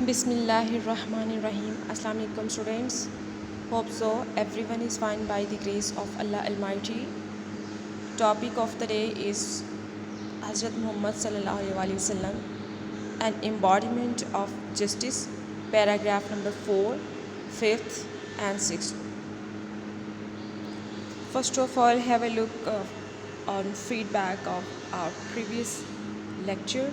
بسم اللہ الرحمن الرحیم. السلام علیکم students. Hope so everyone is fine by the grace of Allah almighty. Topic of the day is Hazrat Muhammad صلی اللہ علیہ وسلم an embodiment of justice, paragraph number 4, 5th and 6th. First of all, have a look on feedback of our previous lecture.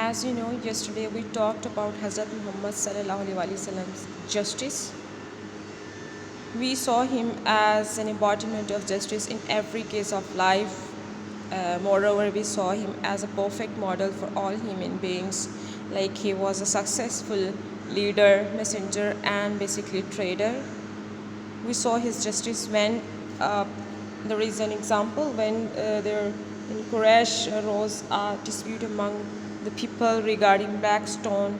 As you know, yesterday we talked about Hazrat Muhammad sallallahu alaihi wasallam's justice. We saw him as an embodiment of justice in every case of life. Moreover, we saw him as a perfect model for all human beings. Like he was a successful leader, messenger, and basically trader. We saw his justice when there is an example when there in Quraysh arose a dispute among the people regarding black stone,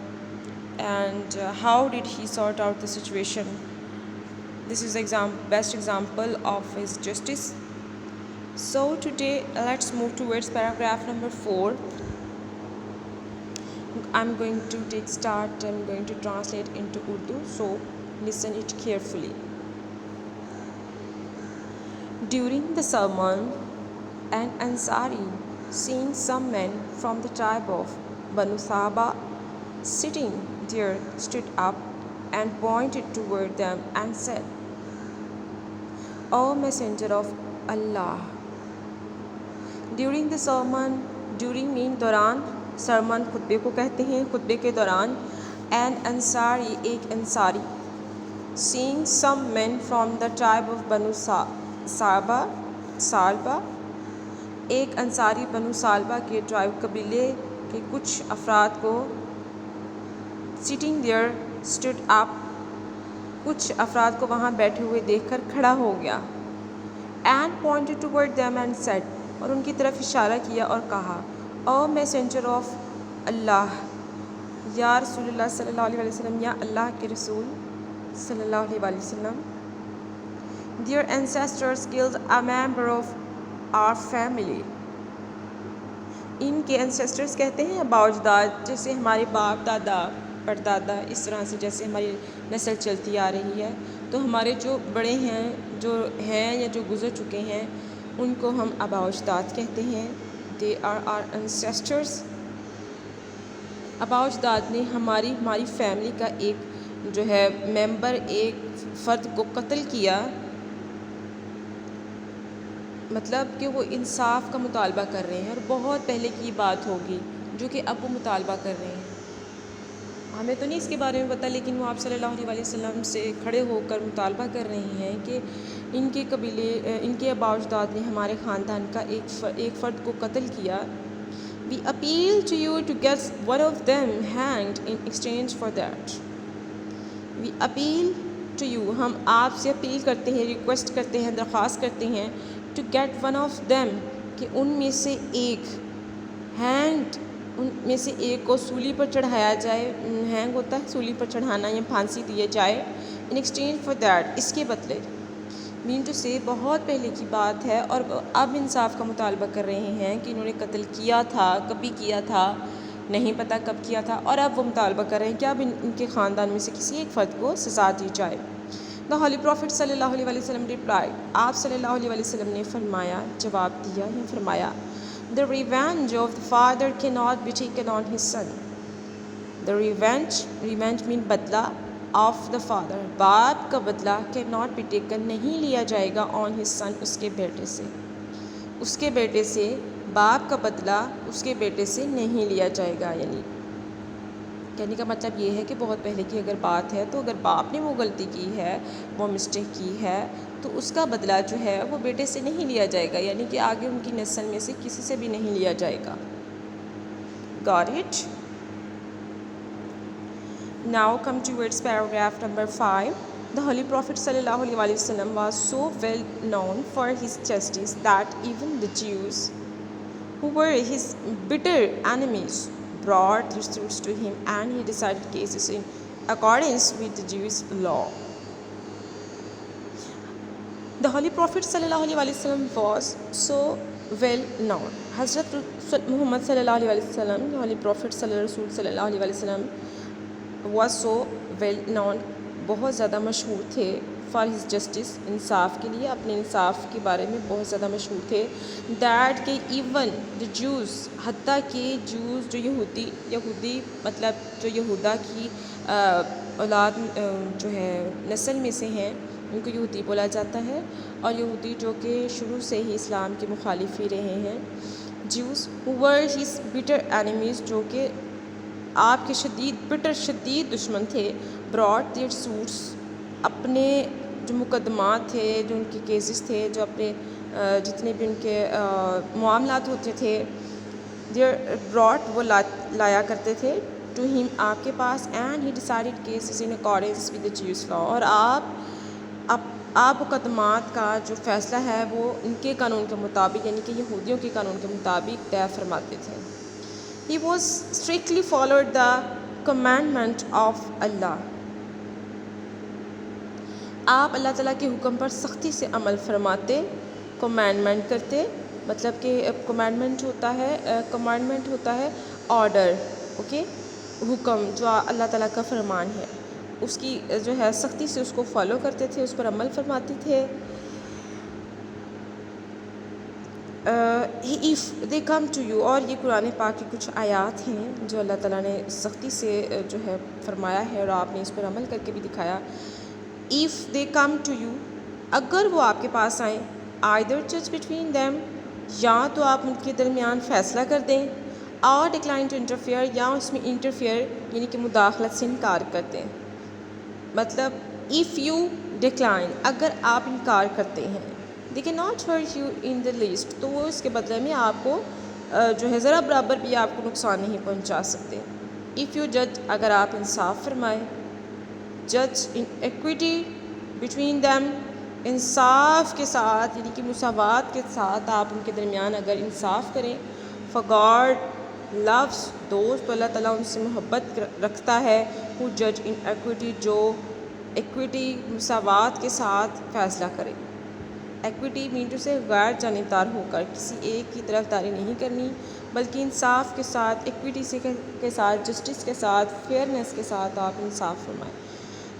and how did he sort out the situation. This is best example of his justice. So today let's move towards paragraph number 4. I'm going to I'm going to translate into Urdu, so listen it carefully. During the sermon, an Ansari, seeing some men from the tribe of Banu Saba sitting there, stood up and pointed toward them and said, "O Messenger of Allah." During the sermon, during mean دوران, sermon خطبے کو کہتے ہیں, خطبے کے دوران, an Ansari, ایک Ansari, seeing some men from the tribe of Banu Salba, ایک انصاری بنو سالبہ کے ٹرائب قبیلے کے کچھ افراد کو, sitting there, stood up, کچھ افراد کو وہاں بیٹھے ہوئے دیکھ کر کھڑا ہو گیا, and pointed toward them and said, اور ان کی طرف اشارہ کیا اور کہا, "O Messenger of Allah." یا رسول اللہ صلی اللہ علیہ وسلم, یا اللہ کے رسول صلی اللہ علیہ وسلم. Their ancestors killed a member of our family. ان کے انسیسٹرز کہتے ہیں باوجداد, جیسے ہمارے باپ دادا پردادا, اس طرح سے جیسے ہماری نسل چلتی آ رہی ہے, تو ہمارے جو بڑے ہیں, جو ہیں یا جو گزر چکے ہیں, ان کو ہم آباء و اجداد کہتے ہیں. They are our ancestors. آباء و اجداد نے ہماری فیملی کا ایک جو ہے ممبر, ایک فرد کو قتل کیا, مطلب کہ وہ انصاف کا مطالبہ کر رہے ہیں, اور بہت پہلے کی بات ہوگی جو کہ اب وہ مطالبہ کر رہے ہیں. ہمیں تو نہیں اس کے بارے میں پتہ, لیکن وہ آپ صلی اللہ علیہ وسلم سے کھڑے ہو کر مطالبہ کر رہے ہیں کہ ان کے قبیلے, ان کے آباء و اجداد نے ہمارے خاندان کا ایک فرد کو قتل کیا. We appeal to you to get one of them hanged in exchange for that. We appeal to you, ہم آپ سے اپیل کرتے ہیں, ریکویسٹ کرتے ہیں, درخواست کرتے ہیں, to get one of them, کہ ان میں سے ایک, hanged, ان میں سے ایک کو سولی پر چڑھایا جائے. ہینگ ہوتا ہے سولی پر چڑھانا, یا پھانسی دیے جائے. in exchange for that, اس کے بدلے. مین ٹو سے بہت پہلے کی بات ہے, اور اب انصاف کا مطالبہ کر رہے ہیں کہ انہوں نے قتل کیا تھا, کبھی کیا تھا, نہیں پتہ کب کیا تھا, اور اب وہ مطالبہ کر رہے ہیں کہ اب ان کے خاندان میں سے کسی ایک فرد کو سزا دی جائے. The Holy Prophet صلی اللہ علیہ وسلم replied, آپ صلی اللہ علیہ وسلم نے فرمایا, جواب دیا یا فرمایا, The revenge of the father cannot be taken on his son. The revenge mean بدلہ, of the father, باپ کا بدلہ, cannot be taken, نہیں لیا جائے گا, on his son, اس کے بیٹے سے. اس کے بیٹے سے باپ کا بدلہ اس کے بیٹے سے نہیں لیا جائے گا. یعنی کہنے کا مطلب یہ ہے کہ بہت پہلے کی اگر بات ہے, تو اگر باپ نے وہ غلطی کی ہے, وہ مسٹیک کی ہے, تو اس کا بدلہ جو ہے وہ بیٹے سے نہیں لیا جائے گا, یعنی کہ آگے ان کی نسل میں سے کسی سے بھی نہیں لیا جائے گا. Got it? Now come towards paragraph number 5. The Holy Prophet صلی اللہ علیہ وسلم was so well known for his justice that even the Jews, who were his bitter enemies, brought disputes to him, and he decided cases in accordance with the Jewish law. The Holy Prophet صلی اللہ علیہ وسلم was so well known. حضرت محمد صلی اللہ علیہ وسلم, Holy Prophet صلی اللہ علیہ وسلم was so well known, بہت زیادہ مشہور تھے فار ہز جسٹس، انصاف کے لیے، اپنے انصاف کے بارے میں بہت زیادہ مشہور تھے. دیٹ کہ ایون دا جوز، حتیٰ کہ جوز جو یہودی مطلب جو یہودا کی اولاد جو ہے نسل میں سے ہیں، ان کو یہودی بولا جاتا ہے، اور یہودی جو کہ شروع سے ہی اسلام کے مخالف ہی رہے ہیں. جوز who were his bitter enemies، جو کہ آپ کے شدید دشمن تھے. brought their suits، اپنے جو مقدمات تھے، جو ان کے کیسز تھے، جو اپنے جتنے بھی ان کے معاملات ہوتے تھے، brought وہ لایا کرتے تھے to him آپ کے پاس. and he decided cases in accordance with the Jewish law، اور آپ مقدمات کا جو فیصلہ ہے وہ ان کے قانون کے مطابق، یعنی کہ یہودیوں کے قانون کے مطابق طے فرماتے تھے. He was strictly followed the commandment of Allah، آپ اللہ تعالیٰ کے حکم پر سختی سے عمل فرماتے. commandment کرتے مطلب کہ commandment ہوتا ہے آرڈر، اوکے، حکم جو اللہ تعالیٰ کا فرمان ہے، اس کی جو ہے سختی سے اس کو فالو کرتے تھے، اس پر عمل فرماتے تھے. if they come to you، اور یہ قرآن پاک کی کچھ آیات ہیں جو اللہ تعالیٰ نے سختی سے جو ہے فرمایا ہے، اور آپ نے اس پر عمل کر کے بھی دکھایا. if they come to you، اگر وہ آپ کے پاس آئیں، either judge between them، یا تو آپ ان کے درمیان فیصلہ کر دیں، اور decline to interfere، یا اس میں interfere یعنی کہ مداخلت سے انکار کر دیں. مطلب if you decline، اگر آپ انکار کرتے ہیں، they cannot hurt you in the least، تو وہ اس کے بدلے میں آپ کو جو ہے ذرا برابر بھی آپ کو نقصان نہیں پہنچا سکتے. if you judge، اگر آپ انصاف فرمائیں، judge in equity between them، انصاف کے ساتھ یعنی کہ مساوات کے ساتھ آپ ان کے درمیان اگر انصاف کریں. for God loves those، تو اللہ تعالیٰ ان سے محبت رکھتا ہے who judge in equity، جو ایکویٹی مساوات کے ساتھ فیصلہ کرے. ایکویٹی مین ٹو سے غیر جانبدار ہو کر کسی ایک کی طرف داری نہیں کرنی، بلکہ انصاف کے ساتھ، ایکویٹی کے ساتھ، جسٹس کے ساتھ، فیئرنیس کے ساتھ آپ انصاف فرمائیں.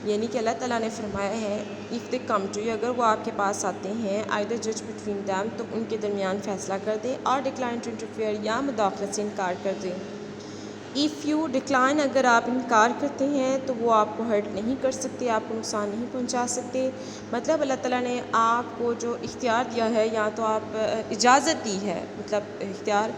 یعنی کہ اللہ تعالیٰ نے فرمایا ہے if they come to you، اگر وہ آپ کے پاس آتے ہیں، either judge between them، تو ان کے درمیان فیصلہ کر دیں، اور decline to interfere، یا مداخلت سے انکار کر دیں. if you decline، اگر آپ انکار کرتے ہیں تو وہ آپ کو ہرٹ نہیں کر سکتے، آپ کو نقصان نہیں پہنچا سکتے. مطلب اللہ تعالیٰ نے آپ کو جو اختیار دیا ہے، یا تو آپ اجازت دی ہے، مطلب اختیار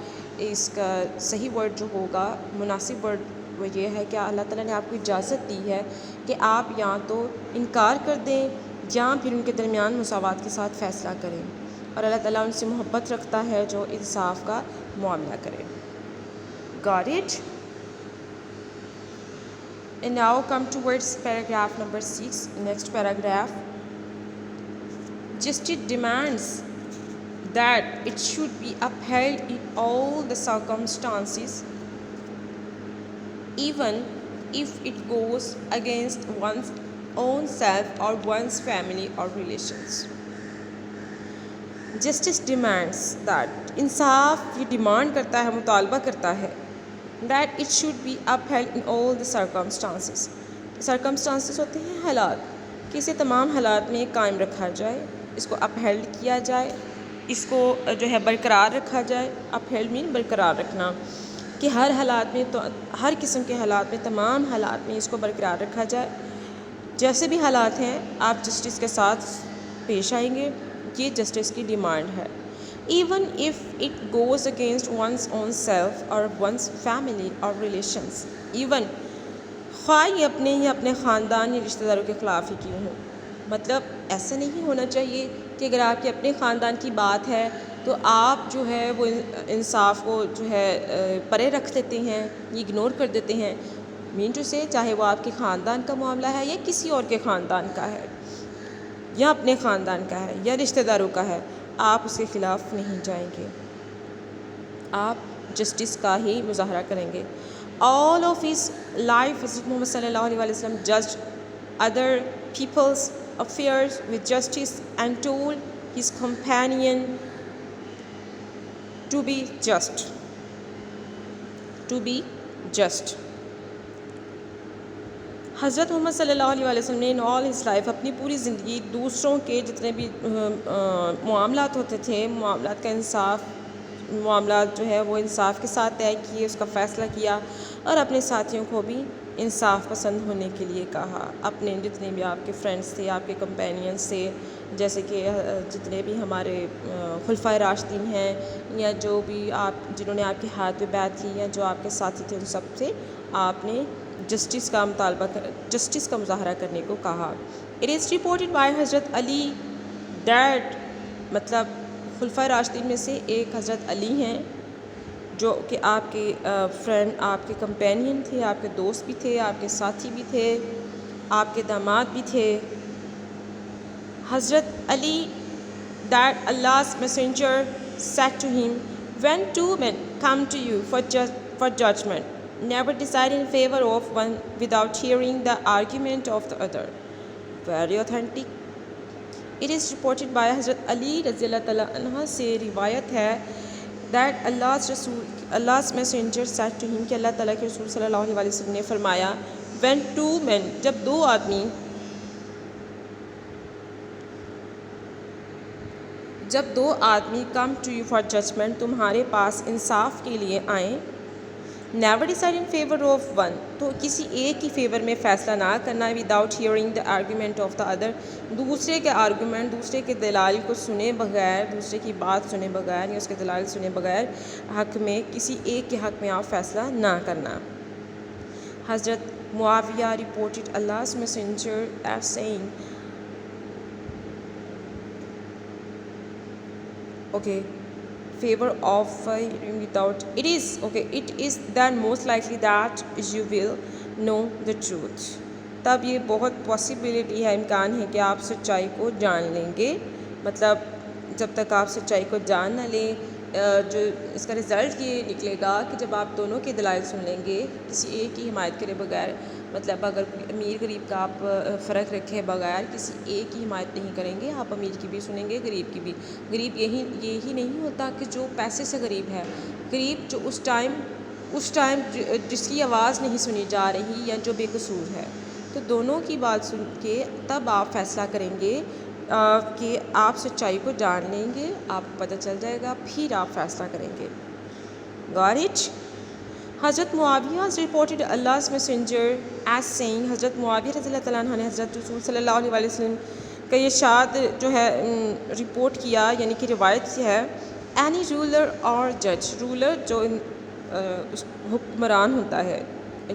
اس کا صحیح ورڈ جو ہوگا، مناسب ورڈ وہ یہ ہے کہ اللہ تعالیٰ نے آپ کو اجازت دی ہے کہ آپ یا تو انکار کر دیں، یا پھر ان کے درمیان مساوات کے ساتھ فیصلہ کریں. اور اللہ تعالیٰ ان سے محبت رکھتا ہے جو انصاف کا معاملہ کرے. Got it؟ And now come towards paragraph number 6. Next paragraph. Justice demands that it should be upheld in all the circumstances, even if it goes against one's own self or one's family or relations. Justice demands that، انصاف یہ demand کرتا ہے، مطالبہ کرتا ہے، that it should be upheld in all the circumstances. circumstances ہوتے ہیں حالات، کہ اسے تمام حالات میں قائم رکھا جائے، اس کو upheld کیا جائے، اس کو جو ہے برقرار رکھا جائے. upheld mean برقرار رکھنا، کہ ہر حالات میں، تو ہر قسم کے حالات میں، تمام حالات میں اس کو برقرار رکھا جائے. جیسے بھی حالات ہیں آپ جسٹس کے ساتھ پیش آئیں گے، یہ جسٹس کی ڈیمانڈ ہے. even if it goes against one's own self or one's family or relations، even خواہ یہ اپنے ہی اپنے خاندان یا رشتہ داروں کے خلاف ہی کیوں ہوں. مطلب ایسا نہیں ہونا چاہیے کہ اگر آپ کے اپنے خاندان کی بات ہے تو آپ جو ہے وہ انصاف کو جو ہے پرے رکھ دیتے ہیں، اگنور کر دیتے ہیں. مین ٹو سے چاہے وہ آپ کے خاندان کا معاملہ ہے، یا کسی اور کے خاندان کا ہے، یا اپنے خاندان کا ہے، یا رشتہ داروں کا ہے، آپ اس کے خلاف نہیں جائیں گے، آپ جسٹس کا ہی مظاہرہ کریں گے. all of his life حضرت محمد صلی اللہ علیہ وسلم judged other people's affairs with justice and told his companion to be just. حضرت محمد صلی اللہ علیہ وسلم نے ان آل ہز لائف اپنی پوری زندگی دوسروں کے جتنے بھی معاملات ہوتے تھے، معاملات کا انصاف، معاملات جو ہے وہ انصاف کے ساتھ طے کیے، اس کا فیصلہ کیا، اور اپنے ساتھیوں کو بھی انصاف پسند ہونے کے لیے کہا. اپنے جتنے بھی آپ کے فرینڈس تھے، آپ کے کمپینینس تھے، جیسے کہ جتنے بھی ہمارے خلفائے راشدین ہیں، یا جو بھی آپ جنہوں نے آپ کے ہاتھ پہ بیعت کی، یا جو آپ کے ساتھی تھے، ان سب سے آپ نے جسٹس کا مظاہرہ کرنے کو کہا. اٹ از رپورٹڈ بائی حضرت علی دیٹ، مطلب خلفائے راشدین میں سے ایک حضرت علی ہیں، جو کہ آپ کے فرینڈ، آپ کے کمپینین تھے، آپ کے دوست بھی تھے، آپ کے ساتھی بھی تھے، آپ کے داماد بھی تھے. حضرت علی that Allah's messenger said to him, when two men come to you for judgment, never decide in favor of one without hearing the argument of the other. Very authentic. It is reported by Hazrat Ali رضی اللہ تعالیٰ عنہ سے روایت ہے that Allah's messenger said to him کہ اللہ تعالیٰ کے رسول صلی اللہ علیہ وسلم نے فرمایا when two men، جب دو آدمی come to you for judgment، تمہارے پاس انصاف کے لیے آئیں، never decide in favor of one، تو کسی ایک کی فیور میں فیصلہ نہ کرنا، without hearing the argument of the other، دوسرے کے آرگومنٹ، دوسرے کے دلائل کو سنے بغیر، دوسرے کی بات سنے بغیر یا اس کے دلائل سنے بغیر حق میں کسی ایک کے حق میں آپ فیصلہ نہ کرنا. حضرت معاویہ reported Allah's messenger as saying، favor of without it is then most likely that you will know the truth. تب یہ بہت پاسبلٹی ہے، امکان ہے کہ آپ سچائی کو جان لیں گے. مطلب جب تک آپ سچائی کو جان نہ لیں، جو اس کا رزلٹ یہ نکلے گا کہ جب آپ دونوں کے دلائل سن لیں گے کسی ایک کی حمایت کرے بغیر، مطلب اگر امیر غریب کا آپ فرق رکھے بغیر کسی ایک کی حمایت نہیں کریں گے، آپ امیر کی بھی سنیں گے، غریب کی بھی. غریب یہی نہیں ہوتا کہ جو پیسے سے غریب ہے، غریب جو اس ٹائم جس کی آواز نہیں سنی جا رہی یا جو بے قصور ہے. تو دونوں کی بات سن کے تب آپ فیصلہ کریں گے کہ آپ سچائی کو جان لیں گے، آپ کو پتہ چل جائے گا، پھر آپ فیصلہ کریں گے. Got it؟ حضرت معاویہ reported Allah's messenger as saying، حضرت معاویہ رضی اللہ تعالیٰ عنہ نے حضرت رسول صلی اللہ علیہ وسلم کا یہ ارشاد جو ہے رپورٹ کیا، یعنی کہ روایت ہے، any ruler or judge، ruler جو حکمران ہوتا ہے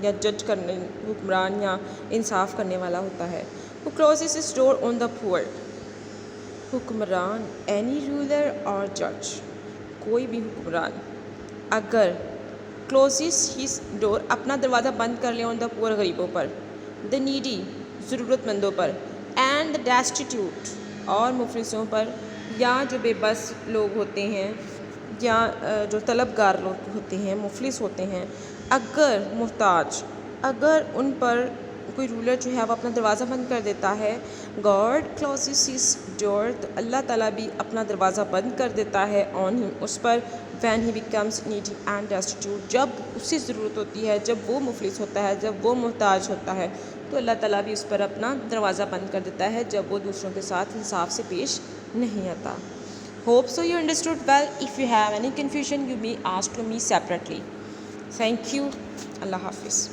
یا جج کرنے، حکمران یا انصاف کرنے والا ہوتا ہے، who closes his door on the poor، حکمران any ruler or judge، کوئی بھی حکمران اگر closes his door، اپنا دروازہ بند کر لے on the poor، غریبوں پر، the needy، ضرورت مندوں پر، and the destitute، اور مفلسوں پر، یا جو بے بس لوگ ہوتے ہیں یا جو طلبگار لوگ ہوتے ہیں، مفلس ہوتے ہیں، اگر محتاج، اگر ان پر کوئی رولر جو ہے وہ اپنا دروازہ بند کر دیتا ہے، God closes his door، تو اللہ تعالیٰ بھی اپنا دروازہ بند کر دیتا ہے on him، us per, when he becomes needy and destitute، جب اسے ضرورت ہوتی ہے، جب وہ مفلس ہوتا ہے، جب وہ محتاج ہوتا ہے، تو اللہ تعالیٰ بھی اس پر اپنا دروازہ بند کر دیتا ہے جب وہ دوسروں کے ساتھ انصاف سے پیش نہیں آتا. Hope so you understood well. If you have any confusion you may ask to me separately. Thank you. اللہ حافظ.